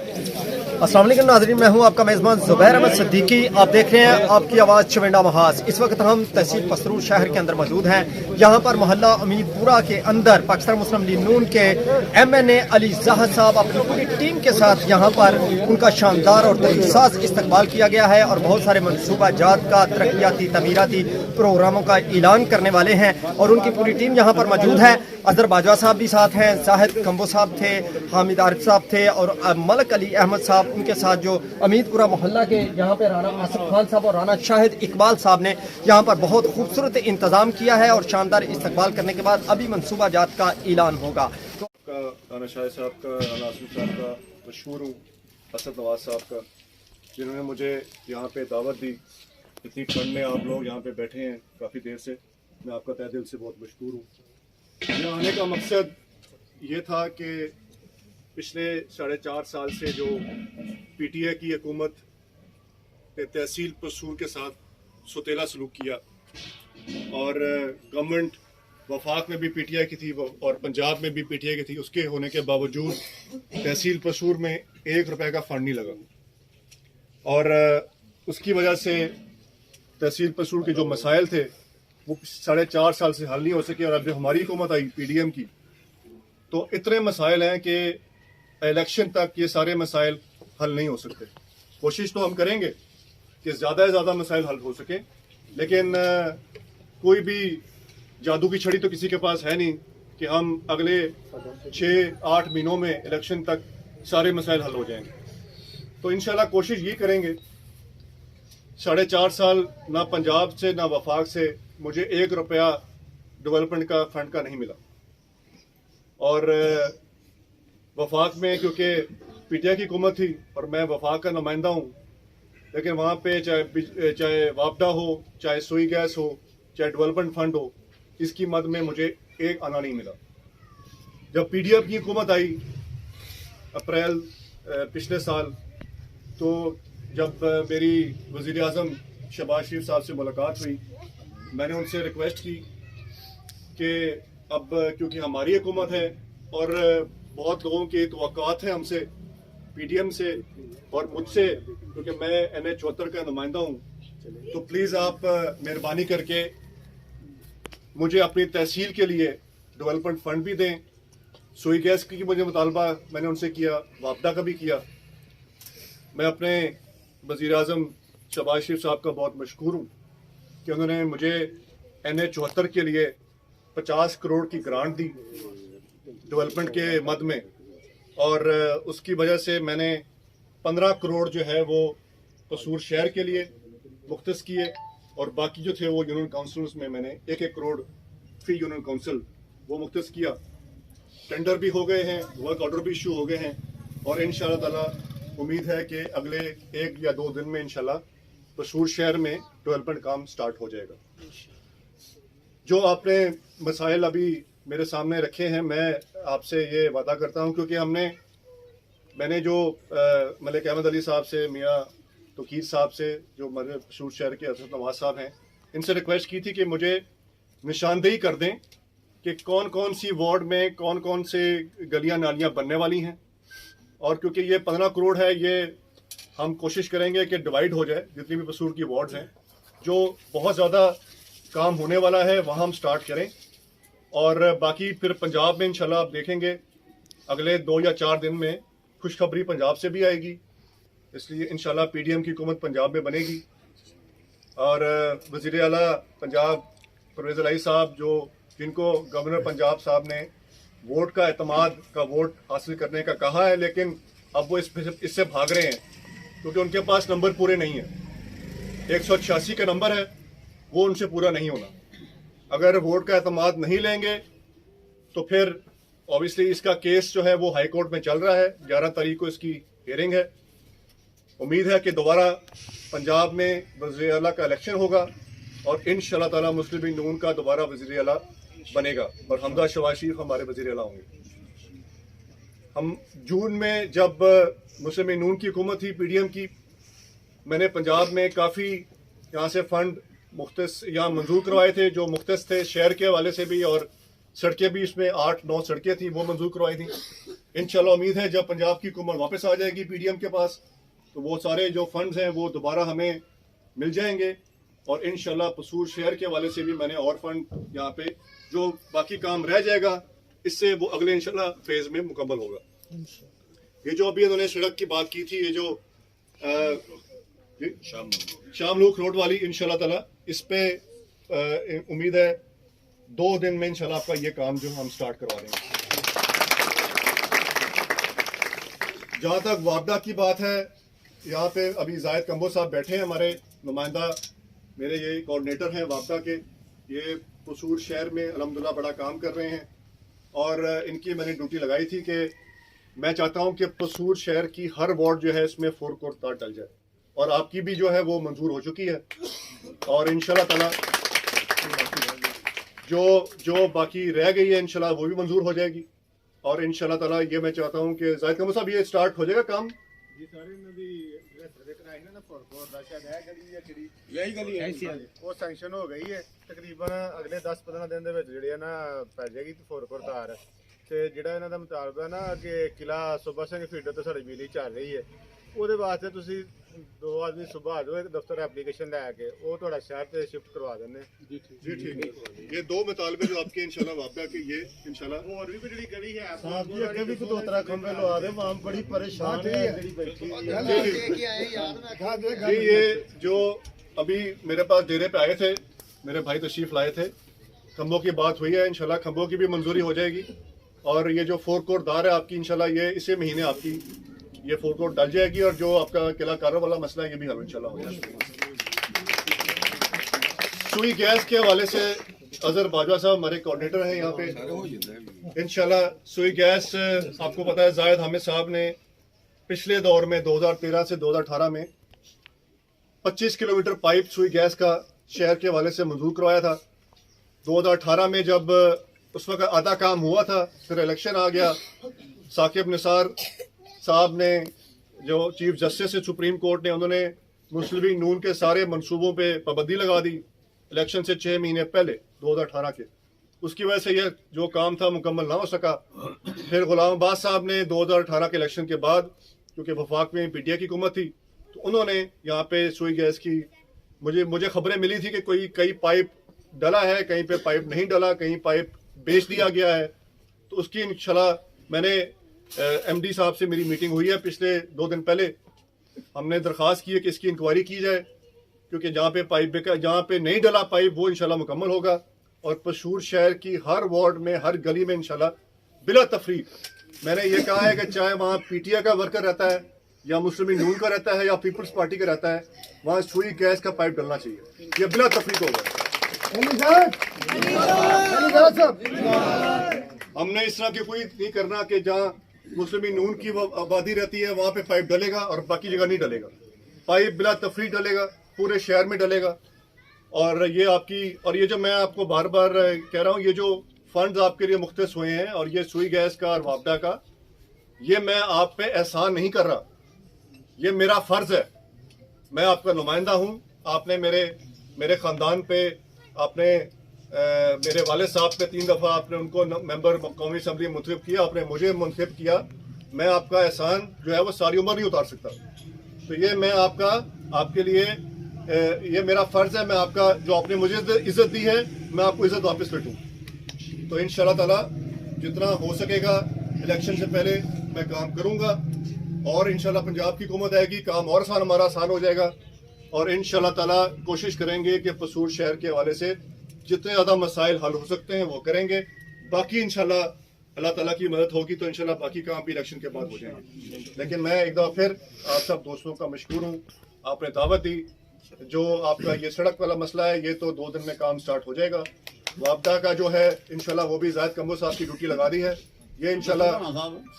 अस्सलाम वालेकुम नाज़रीन, मैं हूं आपका मेज़बान ज़ुबैर अहमद सिद्दीकी। आप देख रहे हैं आपकी आवाज़ चविंडा महाज। इस वक्त हम तहसील पसरूर शहर के अंदर मौजूद हैं। यहाँ पर मोहल्ला अमीदपुरा के अंदर पाकिस्तान मुस्लिम लीग नून के MNA अली ज़ाहिद साहब अपनी पूरी टीम के साथ यहाँ पर उनका शानदार और तरीक़साज़ इस्तकबाल किया गया है और बहुत सारे मनसूबा जात का तरक्याती तमीराती प्रोग्रामों का ऐलान करने वाले हैं और उनकी पूरी टीम यहाँ पर मौजूद है। अजहर बाजवा साहब भी साथ हैं, जाहिद कंबो साहब थे, हामिद आरिफ साहब थे और मलक अली अहमद साहब उनके साथ जो अमीदपुरा मोहल्ला के यहाँ पे राना आसिफ खान साहब और राना शाहिद इकबाल साहब ने यहाँ पर बहुत खूबसूरत इंतजाम किया है और शानदार इस्तकबाल करने के बाद अभी मनसूबा जात का ऐलान होगा। राना शाहिद साहब का, राना आसिफ साहब का मशहूर हूँ, असद नवाज साहब का, जिन्होंने मुझे यहाँ पे दावत दी। इतनी ठंड में आप लोग यहाँ पे बैठे हैं काफ़ी देर से, मैं आपका तहे दिल से बहुत मशहूर हूँ। यहाँ आने का मकसद ये था कि पिछले 4.5 साल से जो PTI की हुकूमत ने तहसील पसूर के साथ सुतेला सलूक किया और गवर्नमेंट वफाक में भी PTI की थी और पंजाब में भी PTI की थी, उसके होने के बावजूद तहसील पसूर में 1 रुपए का फंड नहीं लगा और उसकी वजह से तहसील पसूर के जो मसाइल थे वो 4.5 साल से हल नहीं हो सके। और अब जब हमारी हुकूमत आई PDM की तो इतने मसाइल हैं कि इलेक्शन तक ये सारे मसाइल हल नहीं हो सकते। कोशिश तो हम करेंगे कि ज़्यादा से ज़्यादा मसाइल हल हो सके, लेकिन कोई भी जादू की छड़ी तो किसी के पास है नहीं कि हम अगले 6-8 महीनों में इलेक्शन तक सारे मसाइल हल हो जाएंगे। तो इंशाल्लाह कोशिश ये करेंगे। 4.5 साल ना पंजाब से ना वफाक से मुझे 1 रुपया डेवलपमेंट का फंड का नहीं मिला और वफाक में क्योंकि PTI की हुकूमत थी और मैं वफाक का नुमाइंदा हूँ, लेकिन वहाँ पे चाहे वापडा हो, चाहे सुई गैस हो, चाहे डेवलपमेंट फंड हो, इसकी मद में मुझे एक आना नहीं मिला। जब PDM की हुकूमत आई अप्रैल पिछले साल, तो जब मेरी वज़ीर आज़म शहबाज शरीफ साहब से मुलाकात हुई, मैंने उनसे रिक्वेस्ट की कि अब क्योंकि हमारी हुकूमत है और बहुत लोगों की तवक्कुआत हैं हमसे, PDM से और मुझसे, क्योंकि मैं NH 74 का नुमाइंदा हूँ, तो प्लीज़ आप मेहरबानी करके मुझे अपनी तहसील के लिए डेवलपमेंट फंड भी दें। सुई गैस की मुझे मुतालबा मैंने उनसे किया, वापडा का भी किया। मैं अपने वज़ीर आज़म शहबाज शरीफ साहब का बहुत मशकूर हूँ कि उन्होंने मुझे NH 74 के लिए 50 करोड़ की ग्रांट दी डेवलपमेंट के मद में और उसकी वजह से मैंने 15 करोड़ जो है वो पसूर शहर के लिए मुख्तस किए और बाकी जो थे वो यूनियन काउंसिल्स में मैंने 1-1 करोड़ फी यूनियन काउंसिल वो मुख्तस किया। टेंडर भी हो गए हैं, वर्क ऑर्डर भी इशू हो गए हैं और इंशाअल्लाह ताला उम्मीद है कि अगले 1 या 2 दिन में इंशाअल्लाह पसूर शहर में डेवलपमेंट काम स्टार्ट हो जाएगा। जो आपने मसाइल अभी मेरे सामने रखे हैं, मैं आपसे ये वादा करता हूं, क्योंकि मैंने जो मलिक अहमद अली साहब से, मियाँ तोकीर साहब से, जो मरहूम पसूर शहर के असद नवाज साहब हैं, इनसे रिक्वेस्ट की थी कि मुझे निशानदेही कर दें कि कौन कौन सी वार्ड में कौन कौन से गलियां नालियां बनने वाली हैं। और क्योंकि ये 15 करोड़ है, ये हम कोशिश करेंगे कि डिवाइड हो जाए, जितनी भी पसूर की वार्ड्स हैं, जो बहुत ज़्यादा काम होने वाला है वहाँ हम स्टार्ट करें और बाकी फिर पंजाब में इंशाल्लाह आप देखेंगे अगले 2 या 4 दिन में खुशखबरी पंजाब से भी आएगी। इसलिए इंशाल्लाह PDM की हुकूमत पंजाब में बनेगी और वज़ीर आला पंजाब परवेज़ इलाही साहब, जो जिनको गवर्नर पंजाब साहब ने वोट का एतमाद का वोट हासिल करने का कहा है, लेकिन अब वो इससे भाग रहे हैं क्योंकि उनके पास नंबर पूरे नहीं है। 186 का नंबर है, वो उनसे पूरा नहीं होना। अगर वोट का एतमाद नहीं लेंगे तो फिर ऑब्वियसली इसका केस जो है वो हाई कोर्ट में चल रहा है। 11 तारीख को इसकी हियरिंग है। उम्मीद है कि दोबारा पंजाब में वज़ीर आला का इलेक्शन होगा और इंशाअल्लाह ताला मुस्लिम लीग नून का दोबारा वज़ीर आला बनेगा और हमजा शहबाज शरीफ हमारे वज़ीर आला होंगे। हम जून में जब मुस्लिम लीग नून की हुकूमत थी PDM की, मैंने पंजाब में काफ़ी यहाँ से फंड मुख्तस यहाँ मंजूर करवाए थे, जो मुख्तस थे शहर के हवाले से भी, और सड़कें भी इसमें 8-9 सड़कें थी वो मंजूर करवाई थी। इंशाल्लाह उम्मीद है जब पंजाब की हुकूमत वापस आ जाएगी पीडीएम के पास तो वो सारे जो फंड्स हैं वो दोबारा हमें मिल जाएंगे और इंशाल्लाह पसूर शहर के हवाले से भी मैंने और फंड यहाँ पे जो बाकी काम रह जाएगा इससे वो अगले इंशाल्लाह फेज में मुकम्मल होगा। ये जो अभी इन्होंने सड़क की बात की थी, ये जो शामलूक रोड वाली, इंशाल्लाह ताला इस पे उम्मीद है 2 दिन में इंशाल्लाह आपका ये काम जो हम स्टार्ट करवा देंगे। जहाँ तक वापदा की बात है, यहाँ पे अभी जायद कंबो साहब बैठे हैं, हमारे नुमाइंदा, मेरे ये कोऑर्डिनेटर हैं वापदा के। ये पसूर शहर में अल्हम्दुलिल्लाह बड़ा काम कर रहे हैं और इनकी मैंने ड्यूटी लगाई थी कि मैं चाहता हूँ कि पसूर शहर की हर वार्ड जो है इसमें 4 कोर तार डल जाए और आपकी भी जो है वो मंजूर हो चुकी है और इंशाल्लाह ताला जो बाकी रह गई है इंशाल्लाह वो भी मंजूर हो जाएगी और इंशाल्लाह ताला ये मैं चाहता हूँ कि जाहिद कमर साहब ये स्टार्ट हो जाएगा काम। यही गली है वो सैंक्शन हो गई है तकरीबन अगले 10-15 दिन ਦੇ ਵਿੱਚ ਜਿਹੜੀ ਹੈ ਨਾ ਪੈ ਜਾਏਗੀ ਫੋਰਕੋਰ ਤਾਰ ਤੇ ਜਿਹੜਾ ਇਹਨਾਂ ਦਾ ਮੁਤਾਲਬਾ ਹੈ ਨਾ ਕਿ ਕਿਲਾ ਸੁਬਾ ਸਿੰਘ ਫੀਡਰ ਤੋਂ ਸਾਡੀ ਬਿਜਲੀ ਚੱਲ ਰਹੀ ਹੈ ਉਹਦੇ ਵਾਸਤੇ ਤੁਸੀਂ 2 ਆਦਮੀ ਸੁਬਾ ਆ ਜਾਓ ਇੱਕ ਦਫ਼ਤਰ ਐਪਲੀਕੇਸ਼ਨ ਲੈ ਕੇ ਉਹ ਤੁਹਾਡਾ ਸ਼ਹਿਰ ਤੇ शिफ्ट करवा देने। जी ठीक है, ये 2 मुतालबे जो आपके इंशाल्लाह वापदा के ये इंशाल्लाह और भी ਜਿਹੜੀ ਗਲੀ ਹੈ साहब जी अगे भी कोतरा खंबे लगा दे वहां बड़ी परेशान है जेडी बैठी है। जी ये जो अभी मेरे पास डेरे पे आए थे, मेरे भाई तशरीफ लाए थे, खंभों की बात हुई है, इंशाल्लाह खंभों की भी मंजूरी हो जाएगी और ये जो 4 कोर दार है आपकी इंशाल्लाह ये इसी महीने आपकी ये 4 कोर डल जाएगी और जो आपका किला कारो वाला मसला है ये भी हल इंशाल्लाह हो जाएगा। सुई गैस के हवाले से अजहर बाजवा साहब हमारे कोऑर्डिनेटर हैं यहाँ पे। इंशाल्लाह सुई गैस आपको पता है जायद हामिद साहब ने पिछले दौर में 2013 से 2018 में 25 किलोमीटर पाइप सुई गैस का शहर के हवाले से मंजूर करवाया था। 2018 में जब उस वक्त आधा काम हुआ था फिर इलेक्शन आ गया, साकिब निसार साहब ने जो चीफ जस्टिस है सुप्रीम कोर्ट ने उन्होंने मुस्लिम लीग नून के सारे मंसूबों पे पाबंदी लगा दी इलेक्शन से 6 महीने पहले 2018 के। उसकी वजह से यह जो काम था मुकम्मल ना हो सका। फिर गुलाम अब्बास साहब ने 2018 के इलेक्शन के बाद, क्योंकि वफाक में पीटीआई की हुकूमत थी, तो उन्होंने यहाँ पे सुई गैस की मुझे खबरें मिली थी कि कई पाइप डला है, कहीं पे पाइप नहीं डला, कहीं पाइप बेच दिया गया है। तो उसकी इंशाल्लाह मैंने एमडी साहब से मेरी मीटिंग हुई है पिछले 2 दिन पहले, हमने दरख्वास्त की है कि इसकी इंक्वायरी की जाए क्योंकि जहाँ पे नहीं डला पाइप वो इंशाल्लाह मुकम्मल होगा और पसूर शहर की हर वार्ड में हर गली में इंशाल्लाह बिला तफरीक मैंने ये कहा है कि चाहे वहाँ पीटीआई का वर्कर रहता है या मुस्लिम लीग नून का रहता है या पीपल्स पार्टी का रहता है, वहाँ सुई गैस का पाइप डलना चाहिए, ये बिला तफरीक होगा। हमने इस तरह की कोई नहीं करना कि जहाँ मुस्लिम लीग नून की आबादी रहती है वहाँ पे पाइप डलेगा और बाकी जगह नहीं डलेगा। पाइप बिला तफरीक डलेगा, पूरे शहर में डलेगा। और ये जो मैं आपको बार बार कह रहा हूँ, ये जो फंड्स आपके लिए मुख्तस हुए हैं और ये सुई गैस का और वापदा का, ये मैं आप पे एहसान नहीं कर रहा, ये मेरा फर्ज है। मैं आपका नुमाइंदा हूँ। आपने मेरे ख़ानदान पे, आपने मेरे वालिद साहब पे 3 दफ़ा आपने उनको मेंबर कौमी असम्बली मुंतखब किया, आपने मुझे मुंतखब किया। मैं आपका एहसान जो है वो सारी उम्र नहीं उतार सकता। तो ये मैं आपके लिए ये मेरा फ़र्ज़ है। मैं आपका जो आपने मुझे इज़्ज़त दी है मैं आपको इज़्ज़त वापस लौटूँ। तो इंशाल्लाह ताला जितना हो सकेगा इलेक्शन से पहले मैं काम करूँगा और इंशाल्लाह पंजाब की हुकूमत आएगी, काम और हमारा आसान हो जाएगा और इंशाल्लाह ताला कोशिश करेंगे कि पसूर शहर के हवाले से जितने ज़्यादा मसाइल हल हो सकते हैं वो करेंगे। बाकी इंशाल्लाह अल्लाह ताला की मदद होगी तो इंशाल्लाह बाकी काम भी इलेक्शन के बाद हो जाएंगे। लेकिन मैं एक दफ़ा फिर आप सब दोस्तों का मशकूर हूँ, आपने दावत दी। जो आपका ये सड़क वाला मसला है ये तो 2 दिन में काम स्टार्ट हो जाएगा। वापदा का जो है इंशाल्लाह वो भी जायद कम्बो साहब की ड्यूटी लगा दी है। ये इंशाल्लाह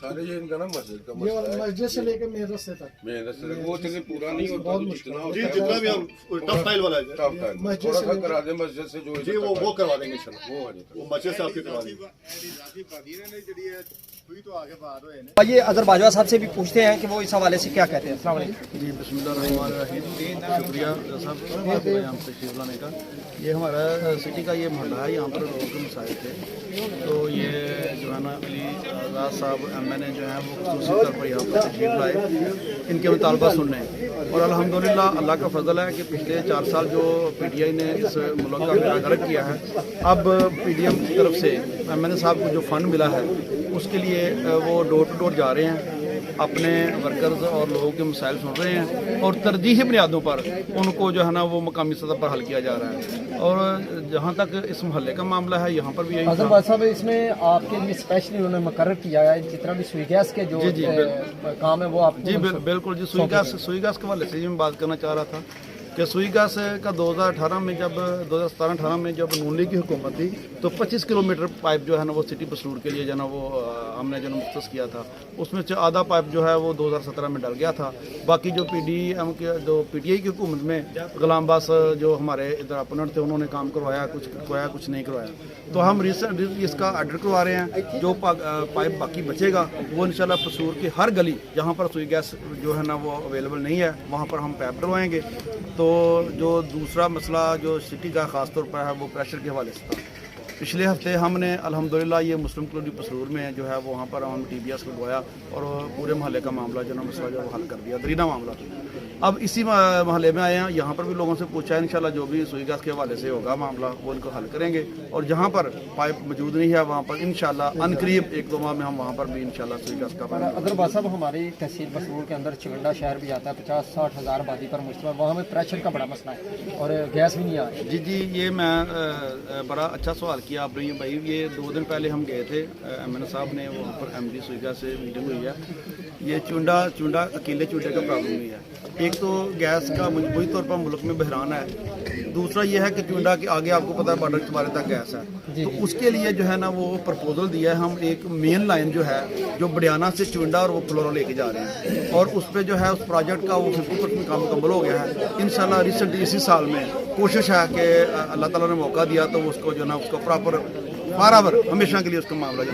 सारे ये इनका ना मस्जिद का ये मसला है, मस्जिद से लेकर मेन रास्ते तक मेन रास्ते तक वो चीज़ें पूरा नहीं होता बहुत तो मुश्किल जितना जी होता है जितना भी हम टफ टाइल वाला है टफ टाइम मस्जिद थोड़ा से सा लेकर- करा दे मस्जिद से जो जी वो करवा देंगे इंशाल्लाह। वो आ जाता है। वो मस्जिद से आपके करवा देंगे। आइए अजहर बाजवा साहब से भी पूछते हैं कि वो इस हवाले से क्या कहते हैं। अस्सलाम वालेकुम। जी बिस्मिल्लाहिर्रहमानिर्रहीम, शुक्रिया साहब यहाँ पे तशरीफ लाने का। ये हमारा सिटी का ये मोहल्ला है, यहाँ पर रोड के मसाइल थे तो ये जो है ना अली राज साहब MNA जो हैं वो खुसूसी तौर पर यहाँ पर तशरीफ लाए इनके मुतालबा सुनने। और अल्हम्दुलिल्लाह अल्लाह का फजल है कि पिछले 4 साल जो PTI ने इस मुल्क का बेड़ा गर्क किया है, अब PDM की तरफ से MNA साहब को जो फ़ंड मिला है उसके लिए वो डोर टू डोर जा रहे हैं, अपने वर्कर्स और लोगों के मसाइल सुन रहे हैं और तरजीही बुनियादों पर उनको जो है ना वो मकामी सतह पर हल किया जा रहा है। और जहाँ तक इस मोहल्ले का मामला है यहाँ पर भी यही अजहर साहब, इसमें आपके लिए स्पेशली उन्होंने मुकर्रर किया है जितना भी सुई गैस के जो काम है वो आप बिल्कुल जी सुई गैस के हवाले से मैं बात करना चाह रहा था कि सुई गैस का 2018 में जब 2017-18 में जब नून लीग की हुकूमत थी तो 25 किलोमीटर पाइप जो है ना वो सिटी पसरूर के लिए जो है ना वो हमने जो मुख्तस किया था, उसमें से आधा पाइप जो है वो 2017 में डल गया था। बाकी जो PDM के जो PTI की हुकूमत में गुलाम बास जो हमारे इधर अपोनेंट थे उन्होंने काम करवाया, कुछ नहीं करवाया। तो हम रिसेंट इसका ऑर्डर करवा रहे हैं, जो पाइप बाकी बचेगा वो इंशाल्लाह पसरूर की हर गली जहाँ पर सुई गैस जो है ना वो अवेलेबल नहीं है वहाँ पर हम पाइप डलवाएँगे। तो जो दूसरा मसला जो सिटी का ख़ास तौर पर है वो प्रेशर के हवाले से था। पिछले हफ्ते हमने अल्हम्दुलिल्लाह ये मुस्लिम कॉलोनी पसरूर में जो है वो वहाँ पर हम TBS लगवाया और पूरे मोहल्ले का मामला जो ना मसला जो हल कर दिया, दरीना मामला। अब इसी मोहल्ले में आए हैं, यहाँ पर भी लोगों से पूछा है, इंशाल्लाह जो भी सुई गैस के हवाले से होगा मामला वो इनको हल करेंगे। और जहाँ पर पाइप मौजूद नहीं है वहाँ पर इंशाल्लाह अनकरीब 1-2 माह में हम वहाँ पर भी इंशाल्लाह सुई गैस का अगर साहब हमारी तहसील पसरूर के अंदर चिकंडा शहर भी आता है, 50-60 हज़ार आबादी पर मुश्तमिल, वहाँ में प्रेशर का बड़ा मसला है और गैस भी नहीं आ रही। जी ये मैं बड़ा अच्छा सवाल किया आपने भाई। ये 2 दिन पहले हम गए थे, MNA साहब ने वहाँ पर MD सुई गैस से मीटिंग हुई है। ये चुंडा अकेले चुंडे का प्रॉब्लम नहीं है। एक तो गैस का मजबूरी तौर पर मुल्क में बहरान है, दूसरा ये है कि चुंडा के आगे आपको पता है बॉर्डर तुम्हारे तक गैस है। तो उसके लिए जो है ना वो प्रपोजल दिया है, हम एक मेन लाइन जो है जो बडियाना से चुंडा और वो फ्लोरा लेके जा रहे हैं और उस पर जो है उस प्रोजेक्ट का वो 50% काम मुकम्मल हो गया है। इंशाल्लाह रिसेंट इसी साल में कोशिश है कि अल्लाह ताला ने मौका दिया तो उसको जो ना उसको प्रॉपर बराबर हमेशा के लिए उसका मामला जो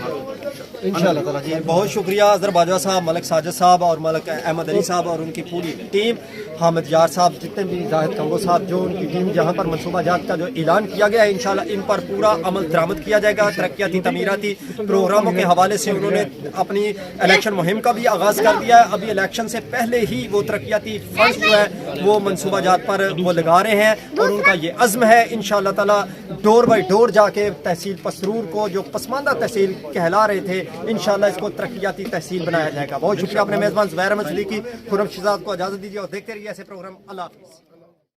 इंशाअल्लाह ताला। जी बहुत शुक्रिया अजहर बाजवा साहब, मलिक साजिद साहब और मलिक अहमद अली साहब और उनकी पूरी टीम, हामिद यार साहब, जितने भी जाहिद कंगो साहब, जो उनकी टीम जहाँ पर मनसूबा जात का जो ऐलान किया गया है इंशाल्लाह इन पर पूरा अमल दरामद किया जाएगा। तरक्याती तमीराती प्रोग्रामों के हवाले से उन्होंने अपनी इलेक्शन मुहिम का भी आगाज़ कर दिया है। अभी इलेक्शन से पहले ही वो तरक्याती फंड जो है वो मनसूबा जात पर वो लगा रहे हैं और उनका ये अज़्म है इंशाल्लाह ताला डोर बाई डोर जाके तहसील पसरूर को जो पसमानदा तहसील कहला रहे थे इंशाल्लाह इसको तरक्याती तहसील बनाया जाएगा। बहुत शुक्रिया। अपने मेज़बान ज़ुबैर अहमद सिद्दीकी, खुर्रम शहजाद को इजाज़त दीजिए और देखते रहिए ऐसे प्रोग्राम। अल्लाह हाफ़िज़।